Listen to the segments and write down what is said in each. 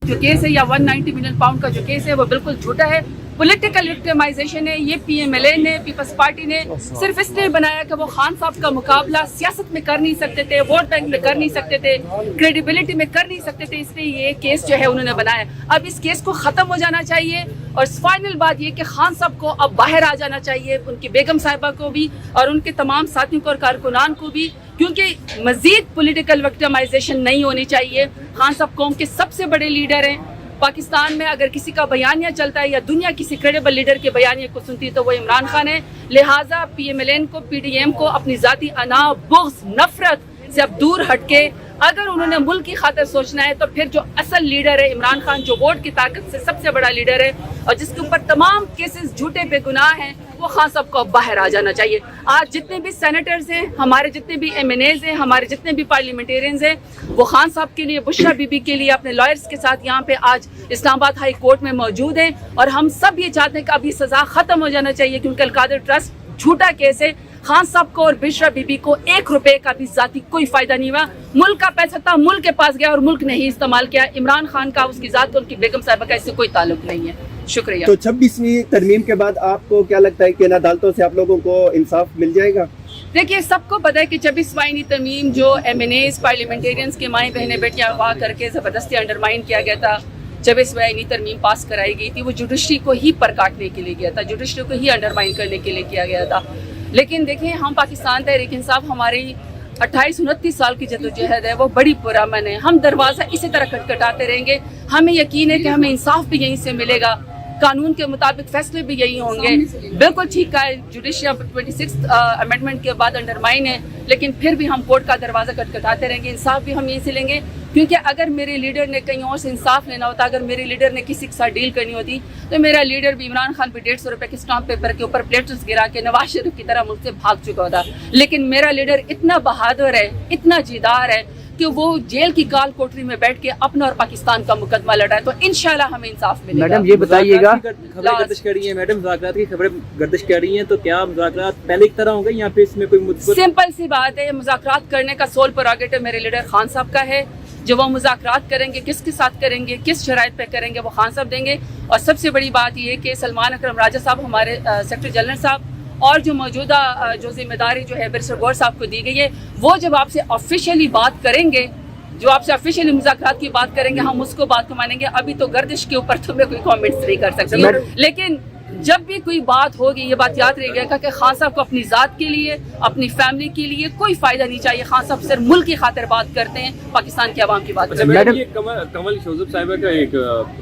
जो केस है या 190 मिलियन पाउंड का जो केस है वो बिल्कुल झूठा है, पॉलिटिकल विक्टिमाइजेशन है। ये पीएमएलए ने, पीपल्स पार्टी ने सिर्फ इसलिए बनाया कि वो खान साहब का मुकाबला सियासत में कर नहीं सकते थे, वोट बैंक में कर नहीं सकते थे, क्रेडिबिलिटी में कर नहीं सकते थे, इसलिए ये केस जो है उन्होंने बनाया। अब इस केस को ख़त्म हो जाना चाहिए और फाइनल बात ये कि खान साहब को अब बाहर आ जाना चाहिए, उनकी बेगम साहिबा को भी और उनके तमाम साथियों को और कारकुनान को भी, क्योंकि मज़ीद पॉलिटिकल विक्टिमाइजेशन नहीं होनी चाहिए। खान साहब कौम के सबसे बड़े लीडर हैं। पाकिस्तान में अगर किसी का बयानिया चलता है या दुनिया किसी क्रेडिबल लीडर के बयानिया को सुनती है तो वो इमरान खान है। लिहाजा पीएमएलएन को, पीडीएम को अपनी ज़ाती अना, बुग़्ज़, नफरत से अब दूर हटके अगर उन्होंने मुल्क की खातिर सोचना है तो फिर जो असल लीडर है इमरान खान, जो वोट की ताकत से सबसे बड़ा लीडर है और जिसके ऊपर तमाम केसेस झूठे बेगुनाह हैं, वो खान साहब को अब बाहर आ जाना चाहिए। आज जितने भी सेनेटर्स हैं, हमारे जितने भी एमएनएज हैं, हमारे जितने भी पार्लियामेंटेरियंस हैं, वो खान साहब के लिए, बुशरा बीबी के लिए अपने लॉयर्स के साथ यहाँ पे आज इस्लामाबाद हाई कोर्ट में मौजूद हैं और हम सब ये चाहते हैं कि अब ये सज़ा ख़त्म हो जाना चाहिए, क्योंकि अलकादर ट्रस्ट झूठा केस है। खान साहब को और बुशरा बीबी को 1 रुपए का भी ज़ाती कोई फ़ायदा नहीं हुआ। मुल्क का पैसा था, मुल्क के पास गया और मुल्क ने ही इस्तेमाल किया। इमरान खान का, उसकी ज़ात, उनकी बेगम साहिबा का इससे कोई ताल्लुक नहीं है। शुक्रिया। तो 26वीं तरमीम के बाद आपको क्या लगता है कि इन अदालतों से आप लोगों को इंसाफ मिल जाएगा? देखिए, सबको पता है कि 26वीं तरमीम जो एमएनएज, पार्लियामेंटेरियंस के माएँ बहनें बेटियाँ अगवा करके ज़बरदस्ती अंडरमाइन किया गया था, 26वीं तरमीम पास कराई गई थी, वो जुडिशरी को ही पर काटने के लिए गया था, जुडिशरी को ही अंडरमाइन करने के लिए किया गया था। लेकिन देखिए, हम पाकिस्तान तहरीक इंसाफ, हमारी 28-29 साल की जद्दोजहद है, वो बड़ी पुरअमन है। हम दरवाज़ा इसी तरह खटखटाते रहेंगे। हमें यकीन है कि हमें इंसाफ भी यहीं से मिलेगा, कानून के मुताबिक फैसले भी यही होंगे। बिल्कुल ठीक कहा है, जुडिशरी 26 अमेंडमेंट के बाद अंडरमाइन है, लेकिन फिर भी हम कोर्ट का दरवाज़ा खटखटाते रहेंगे। इंसाफ भी हम यहीं से लेंगे, क्योंकि अगर मेरे लीडर ने कहीं और से इंसाफ लेना होता, अगर मेरे लीडर ने किसी के साथ डील करनी होती, तो मेरा लीडर भी, इमरान खान भी 150 रुपये के स्टाम्प पेपर के ऊपर प्लेटर्स गिरा के नवाज शरीफ की तरह मुझसे भाग चुका होता। लेकिन मेरा लीडर इतना बहादुर है, इतना जीदार है कि वो जेल की काल कोठरी में बैठ के अपना और पाकिस्तान का मुकदमा लड़ा है। तो इंशाल्लाह हमें इंसाफ मिलेगा। मैडम ये बताइएगा, खबरें गर्दिश कर रही हैं, मैडम मुज़ाकरात की खबरें गर्दिश कर रही हैं, तो क्या मुज़ाकरात पहले की तरह होंगे या फिर इसमें कोई मुद्दत? सिंपल सी बात है, मुज़ाकरात करने का सोल प्रोगेटिव मेरे लीडर खान साहब का है। जो वो मुज़ाकरात करेंगे, किसके साथ करेंगे, किस शराइत पे करेंगे, वो खान साहब देंगे। और सबसे बड़ी बात ये है कि सलमान अकरम राजा साहब, हमारे सेक्रेटरी जनरल साहब, और जो मौजूदा जो जिम्मेदारी जो है बैरिस्टर गौर साहब को दी गई है, वो जब आपसे ऑफिशियली बात करेंगे, जो आपसे ऑफिशियली मुज़ाकरात की बात करेंगे, हम उसको बात को मानेंगे। अभी तो गर्दिश के ऊपर तो मैं कोई कमेंट्स नहीं कर सकती, लेकिन जब भी कोई बात होगी, ये बात याद रहिएगा कि खान साहब को अपनी ज़ात के लिए, अपनी फैमिली के लिए कोई फ़ायदा नहीं चाहिए। खान साहब सिर्फ मुल्क की खातिर बात करते हैं, पाकिस्तान के अवाम की बात करते हैं। मैडम, ये कमल शोजब साहिबा का एक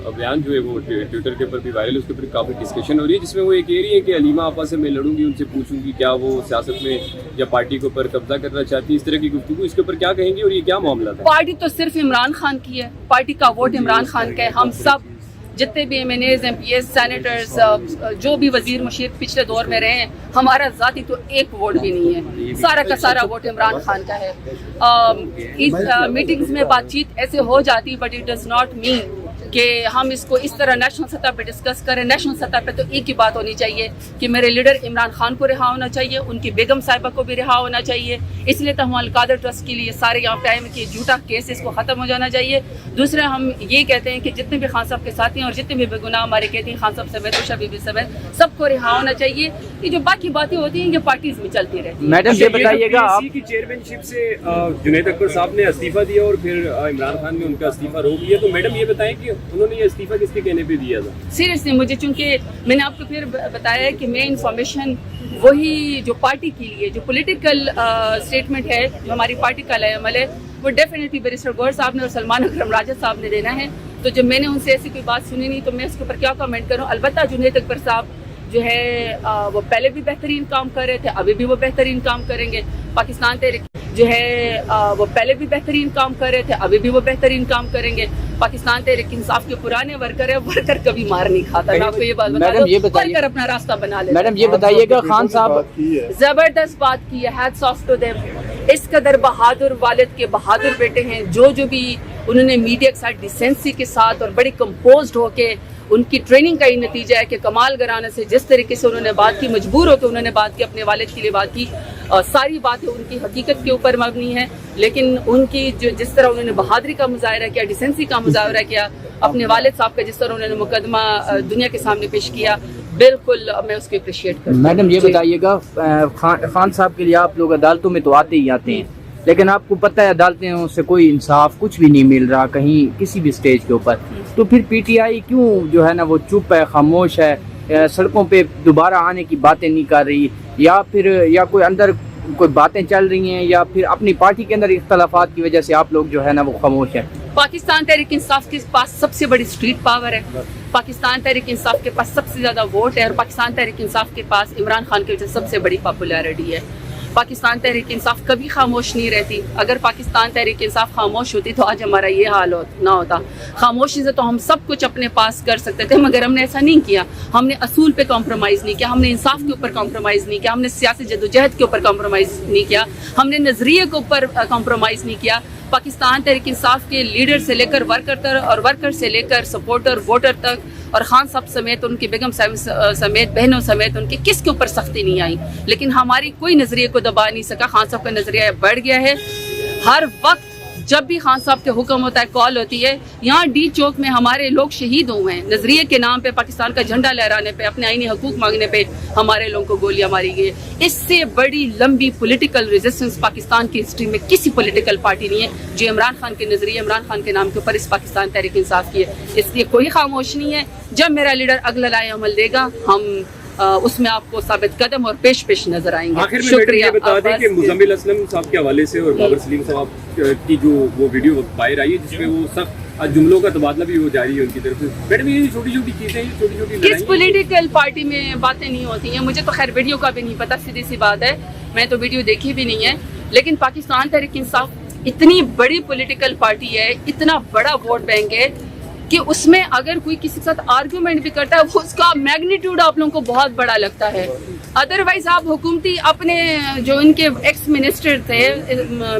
बयान जो है वो ट्विटर के ऊपर भी वायरल है, उसके ऊपर काफ़ी डिस्कशन हो रही है, जिसमें वो ये कह रही है कि अलीमा आपा से मैं लड़ूंगी, उनसे पूछूंगी क्या वो सियासत में या पार्टी के ऊपर कब्जा करना चाहती है, इस तरह की गुफ्तगू, इसके ऊपर क्या कहेंगे और ये क्या मामला था? पार्टी तो सिर्फ इमरान खान की है, पार्टी का वोट इमरान खान का है। हम सब जितने भी एमएनएज, एमपीएस, सेनेटर्स, जो भी वजीर मुशीर पिछले दौर में रहे हैं, हमारा ज़ाती तो एक वोट भी नहीं है, सारा का सारा वोट इमरान खान का है। इस मीटिंग्स में बातचीत ऐसे हो जाती, but it does not mean कि हम इसको इस तरह नेशनल सतह पे डिस्कस करें। नेशनल सतह पे तो एक ही बात होनी चाहिए कि मेरे लीडर इमरान खान को रिहा होना चाहिए, उनकी बेगम साहिबा को भी रिहा होना चाहिए। इसलिए तो हम अलकादर ट्रस्ट के लिए सारे यहाँ पे आए हैं कि झूठा केस इसको ख़त्म हो जाना चाहिए। दूसरा, हम ये कहते हैं कि जितने भी खान साहब के साथी हैं और जितने भी बेगुनाह हमारे कहते हैं, खान साहब समेत, बुशरा बीबी समेत, सबको रिहा होना चाहिए। ये जो बाकी बातें होती हैं, ये पार्टीज में चलती रहती हैं। मैडम ये बताइएगा, आप की चेयरमैनशिप से जुनैद अकबर साहब ने इस्तीफा दिया और फिर इमरान खान ने उनका इस्तीफा रोक लिया, तो मैडम ये बताएं कि उन्होंने ये इस्तीफा किसके कहने पे दिया था? सीरियसली मुझे, चूंकि मैंने आपको फिर बताया है कि मैं इन्फॉर्मेशन वही जो पार्टी के लिए जो पॉलिटिकल स्टेटमेंट है, जो हमारी पार्टी का अमल है, वो डेफिनेटली बैरिस्टर गौर साहब ने और सलमान अकरम राजा साहब ने देना है। तो जब मैंने उनसे ऐसी कोई बात सुनी नहीं, तो मैं उसके ऊपर क्या कमेंट करूँ। अलबत्ता जुनैद अकबर साहब जो है वो पहले भी बेहतरीन काम कर रहे थे, अभी भी वो बेहतरीन काम करेंगे। पाकिस्तान तहरीक जो है वो पहले भी बेहतरीन काम कर रहे थे, अभी भी वो बेहतरीन काम करेंगे। पाकिस्तान तहरीक इंसाफ के पुराने वर्कर है, वर्कर कभी मार नहीं खाता। मैं आपको ये बात बता दूं, वर्कर अपना रास्ता बना ले। मैडम ये बताइएगा, खान साहब जबरदस्त बात की है, हैट्स ऑफ टू देम। इस कदर बहादुर वालिद के बहादुर बेटे हैं, जो भी उन्होंने मीडिया के साथ डिसेंसी के साथ और बड़ी कंपोज्ड होके, उनकी ट्रेनिंग का ही नतीजा है कि कमाल घराने से जिस तरीके से उन्होंने बात की, मजबूर होकर उन्होंने बात की, अपने वालिद के लिए बात की। اور ساری باتیں ان کی حقیقت کے اوپر مبنی ہیں، لیکن ان کی جس طرح انہوں نے بہادری کا مظاہرہ کیا، ڈیسنسی کا مظاہرہ کیا، اپنے والد صاحب کا جس طرح انہوں نے مقدمہ دنیا کے سامنے پیش کیا، بالکل میں اس کو اپریشیٹ کرتی ہوں۔ میڈم یہ بتائیے گا، خان صاحب کے لیے آپ لوگ عدالتوں میں تو آتے ہی آتے ہیں، لیکن آپ کو پتہ ہے عدالتوں سے کوئی انصاف کچھ بھی نہیں مل رہا کہیں کسی بھی سٹیج کے اوپر، تو پھر پی ٹی آئی کیوں جو ہے نا وہ چپ ہے، خاموش ہے، سڑکوں پہ دوبارہ آنے کی باتیں نہیں کر رہی، یا پھر یا کوئی اندر کوئی باتیں چل رہی ہیں، یا پھر اپنی پارٹی کے اندر اختلافات کی وجہ سے آپ لوگ جو ہے نا وہ خاموش ہیں؟ پاکستان تحریک انصاف کے پاس سب سے بڑی اسٹریٹ پاور ہے، پاکستان تحریک انصاف کے پاس سب سے زیادہ ووٹ ہے، اور پاکستان تحریک انصاف کے پاس عمران خان کی وجہ سے سب سے بڑی پاپولیرٹی ہے۔ پاکستان تحریک انصاف کبھی خاموش نہیں رہتی۔ اگر پاکستان تحریک انصاف خاموش ہوتی تو آج ہمارا یہ حال نہ ہوتا۔ خاموشی سے تو ہم سب کچھ اپنے پاس کر سکتے تھے، مگر ہم نے ایسا نہیں کیا۔ ہم نے اصول پہ کمپرومائز نہیں کیا، ہم نے انصاف کے اوپر کمپرومائز نہیں کیا، ہم نے سیاسی جدوجہد کے اوپر کمپرومائز نہیں کیا، ہم نے نظریے کے اوپر کمپرومائز نہیں کیا۔ پاکستان تحریک انصاف کے لیڈر سے لے کر ورکر تک، اور ورکر سے لے کر سپورٹر ووٹر تک، اور خان صاحب سمیت ان کی بیگم صاحب سمیت بہنوں سمیت ان کی کس کے اوپر سختی نہیں آئی، لیکن ہماری کوئی نظریے کو دبا نہیں سکا۔ خان صاحب کا نظریہ بڑھ گیا ہے۔ ہر وقت جب بھی خان صاحب کے حکم ہوتا ہے، کال ہوتی ہے، یہاں ڈی چوک میں ہمارے لوگ شہید ہوئے ہیں نظریے کے نام پہ، پاکستان کا جھنڈا لہرانے پہ، اپنے آئینی حقوق مانگنے پہ ہمارے لوگوں کو گولیاں ماری گئی۔ اس سے بڑی لمبی پولیٹیکل ریزسٹنس پاکستان کی ہسٹری میں کسی پولیٹیکل پارٹی نہیں ہے جو عمران خان کے نظریے، عمران خان کے نام کے اوپر اس پاکستان تحریک انصاف کی ہے۔ اس لیے کوئی خاموش نہیں ہے۔ جب میرا لیڈر اگلا لائے عمل دے گا، ہم اس میں آپ کو ثابت قدم اور پیش نظر آئیں گے۔ آخر میں میڈم یہ بتا دیں کہ مزمل اسلم صاحب کے حوالے سے اور بابر سلیم صاحب کی جو وہ ویڈیو باہر آئی ہے جس میں وہ سخت جملوں کا تبادلہ بھی وہ جاری ہے ان کی طرف سے، میڈم یہ چھوٹی چھوٹی چیزیں، چھوٹی چھوٹی کس پولیٹیکل پارٹی میں باتیں نہیں ہوتی ہیں؟ مجھے تو خیر ویڈیو کا بھی نہیں پتا، سیدھی سی بات ہے، میں تو ویڈیو دیکھی بھی نہیں ہے، لیکن پاکستان تحریک انصاف اتنی بڑی پولیٹیکل پارٹی ہے، اتنا بڑا ووٹ بینک ہے کہ اس میں اگر کوئی کسی کے ساتھ آرگیومنٹ بھی کرتا ہے، اس کا میگنیٹیوڈ آپ لوگوں کو بہت بڑا لگتا ہے۔ ادروائز آپ حکومتی اپنے جو ان کے ایکس منسٹر تھے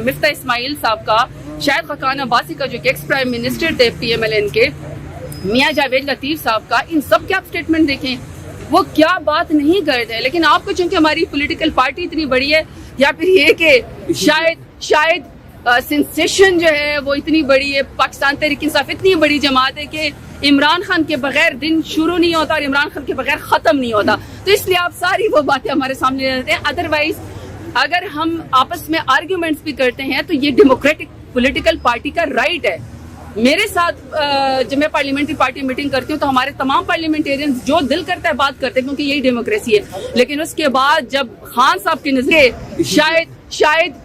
مفتاح اسماعیل صاحب کا، شاہد خاقان عباسی کا جو کہ ایکس پرائم منسٹر تھے پی ایم ایل این کے، میاں جاوید لطیف صاحب کا، ان سب کے آپ اسٹیٹمنٹ دیکھیں، وہ کیا بات نہیں کرتے ہیں۔ لیکن آپ کو چونکہ ہماری پولیٹیکل پارٹی اتنی بڑی ہے، یا پھر یہ کہ شاید سینسیشن جو ہے وہ اتنی بڑی ہے، پاکستان تحریک انصاف اتنی بڑی جماعت ہے کہ عمران خان کے بغیر دن شروع نہیں ہوتا اور عمران خان کے بغیر ختم نہیں ہوتا، تو اس لیے آپ ساری وہ باتیں ہمارے سامنے رہتے ہیں۔ ادروائز اگر ہم آپس میں آرگیومنٹس بھی کرتے ہیں تو یہ ڈیموکریٹک پولیٹیکل پارٹی کا رائٹ ہے۔ میرے ساتھ جب میں پارلیمنٹری پارٹی میٹنگ کرتی ہوں تو ہمارے تمام پارلیمنٹیرینز جو دل کرتا ہے بات کرتے ہیں، کیونکہ یہی ڈیموکریسی ہے۔ لیکن اس کے بعد جب خان صاحب کے نظریے شاید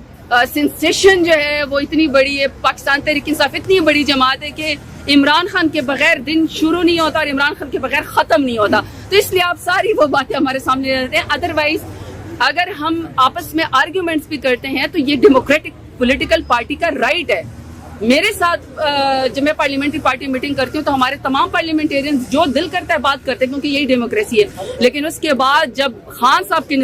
سینسیشن جو ہے وہ اتنی بڑی ہے، پاکستان تحریک انصاف اتنی بڑی جماعت ہے کہ عمران خان کے بغیر دن شروع نہیں ہوتا اور عمران خان کے بغیر ختم نہیں ہوتا، تو اس لیے آپ ساری وہ باتیں ہمارے سامنے رہتے ہیں۔ ادروائز اگر ہم آپس میں آرگیومنٹس بھی کرتے ہیں تو یہ ڈیموکریٹک پولیٹیکل پارٹی کا رائٹ ہے۔ میرے ساتھ جب میں پارلیمنٹری پارٹی میٹنگ کرتی ہوں تو ہمارے تمام پارلیمنٹیرینز جو دل کرتا ہے بات کرتے ہیں، کیونکہ یہی ڈیموکریسی ہے۔ لیکن اس کے بعد جب خان صاحب کے